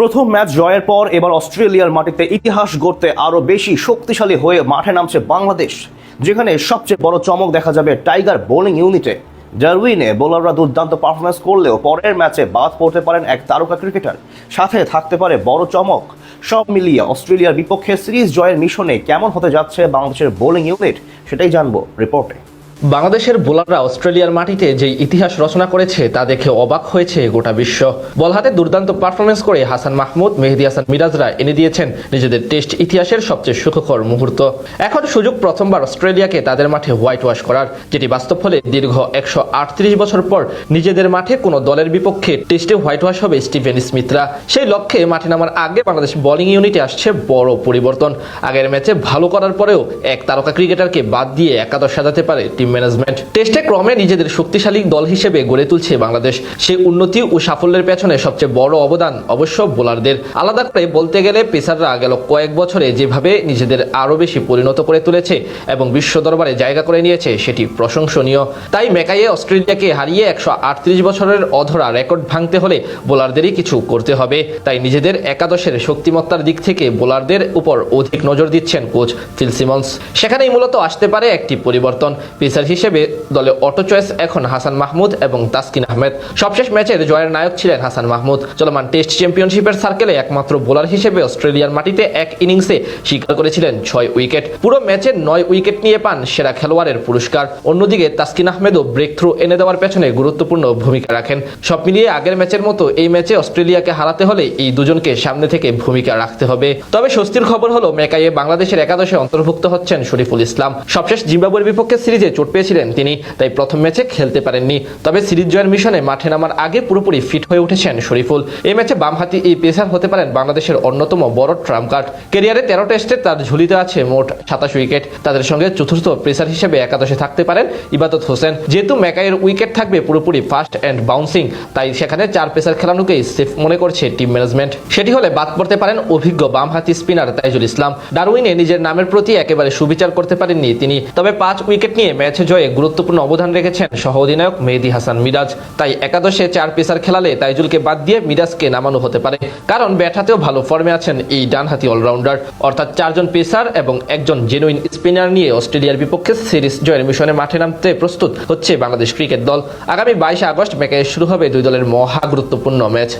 প্রথম ম্যাচ জয়ের পর এবার অস্ট্রেলিয়ার মাটিতে ইতিহাস গড়তে আরও বেশি শক্তিশালী হয়ে মাঠে নামছে বাংলাদেশ, যেখানে সবচেয়ে বড় চমক দেখা যাবে টাইগার বোলিং ইউনিটে। ডারউইনে বোলাররা দুর্দান্ত পারফরমেন্স করলেও পরের ম্যাচে বাদ পড়তে পারেন এক তারকা ক্রিকেটার, সাথে থাকতে পারে বড় চমক। সব মিলিয়ে অস্ট্রেলিয়ার বিপক্ষে সিরিজ জয়ের মিশনে কেমন হতে যাচ্ছে বাংলাদেশের বোলিং ইউনিট, সেটাই জানবো রিপোর্টে। বাংলাদেশের বোলাররা অস্ট্রেলিয়ার মাটিতে যে ইতিহাস রচনা করেছে তা দেখে অবাক হয়েছে গোটা বিশ্ব। বল হাতে দুর্দান্ত পারফরমেন্স করে হাসান মাহমুদ, মেহেদী হাসান মিরাজরা এনে দিয়েছেন নিজেদের টেস্ট ইতিহাসের সবচেয়ে সুখকর মুহূর্ত। এখন সুযোগ প্রথমবার অস্ট্রেলিয়াকে তাদের মাঠে হোয়াইট ওয়াশ করার, যেটি বাস্তব হলে দীর্ঘ 138 বছর পর নিজেদের মাঠে কোনো দলের বিপক্ষে টেস্টে হোয়াইট ওয়াশ হবে স্টিভেন স্মিথরা। সেই লক্ষ্যে মাঠে নামার আগে বাংলাদেশ বোলিং ইউনিটে আসছে বড় পরিবর্তন। আগের ম্যাচে ভালো করার পরেও এক তারকা ক্রিকেটারকে বাদ দিয়ে একাদশ সাজাতে পারে টিম ম্যানেজমেন্ট। টেস্টে ক্রমে নিজেদের শক্তিশালী দল হিসেবে গড়ে তুলছে বাংলাদেশ। সেই উন্নতি ও সাফল্যের পেছনে সবচেয়ে বড় অবদান অবশ্য বোলারদের। আলাদা করে বলতে গেলে পেসাররা গেল কয়েক বছরে যেভাবে নিজেদের আরও বেশি পরিণত করে তুলেছে এবং বিশ্ব দরবারে জায়গা করে নিয়েছে সেটি প্রশংসনীয়। তাই মেকাইয়ে অস্ট্রেলিয়াকে হারিয়ে 138 বছরের অধরা রেকর্ড ভাঙতে হলে বোলারদেরই কিছু করতে হবে। তাই নিজেদের একাদশের শক্তিমত্তার দিক থেকে বোলারদের উপর অধিক নজর দিচ্ছেন কোচ ফিল সিমন্স। সেখানেই মূলত আসতে পারে একটি পরিবর্তন। পেসার হিসেবে দলে অটো চয়েস এখন হাসান মাহমুদ এবং তাসকিন আহমেদ। সবশেষ ম্যাচের জয়ের নায়ক ছিলেন হাসান মাহমুদ। চলমান টেস্ট চ্যাম্পিয়নশিপের সার্কেলে একমাত্র বোলার হিসেবে অস্ট্রেলিয়ার মাটিতে এক ইনিংসে শিকার করেছিলেন 6 উইকেট। পুরো ম্যাচে 9 উইকেট নিয়ে পান সেরা খেলোয়াড়ের পুরস্কার। অন্যদিকে তাসকিন আহমেদও ব্রেক থ্রু এনে দেওয়ার পেছনে গুরুত্বপূর্ণ ভূমিকা রাখেন। সব মিলিয়ে আগের ম্যাচের মতো এই ম্যাচে অস্ট্রেলিয়াকে হারাতে হলে এই দুজনকে সামনে থেকে ভূমিকা রাখতে হবে। তবে স্বস্তির খবর হলো মেকাইয়ে বাংলাদেশের একাদশে অন্তর্ভুক্ত হচ্ছেন শরীফুল ইসলাম। সবশেষ জিম্বাবুয়ের বিপক্ষে সিরিজে চোট পেয়েছিলেন তিনি, তাই প্রথম ম্যাচে খেলতে পারেননি। তবে সিরিজ জয়ের মিশনে মাঠে নামার আগে পুরোপুরি ফিট হয়ে উঠেছেন শরীফুল। এই ম্যাচে বামহাতি এই পেসার হতে পারেন বাংলাদেশের অন্যতম বড় ট্রাম্প কার্ড। ক্যারিয়ারে 13 টেস্টে তার ঝুলিতে আছে মোট 27 উইকেট। তাদের সঙ্গে চতুর্থ পেসার হিসেবে একাদশে থাকতে পারেন ইবাদত হোসেন। যেহেতু মেকাইয়ের উইকেট থাকবে পুরোপুরি ফাস্ট অ্যান্ড বাউন্সিং, তাই সেখানে 4 পেসার খেলানোকেই সেফ মনে করছে টিম ম্যানেজমেন্ট। সেটি হলে বাদ পড়তে পারেন অভিজ্ঞ বামহাতি স্পিনার তাইজুল ইসলাম। ডারউইনে নিজের নামের প্রতি একেবারে সুবিচার করতে পারেননি তিনি, তবে 5 উইকেট নিয়ে ম্যাচে জয়ে গুরুত্বপূর্ণ অবদান রেখেছেন সহ অধিনায়ক মেহেদী হাসান মিরাজ। তাই একাদশে 4 পেসার খেলালে তাইজুলকে বাদ দিয়ে মিরাজকে নামানো হতে পারে, কারণ ব্যাট হাতেও ভালো ফর্মে আছেন এই ডানহাতি অলরাউন্ডার। অর্থাৎ 4 জন পেসার এবং একজন জেনুইন স্পিনার নিয়ে অস্ট্রেলিয়ার বিপক্ষে সিরিজ জয়ের মিশনে মাঠে নামতে প্রস্তুত হচ্ছে বাংলাদেশ ক্রিকেট দল। আগামী 22 আগস্ট মেকাইয়ে শুরু হবে দুই দলের মহা গুরুত্বপূর্ণ ম্যাচ।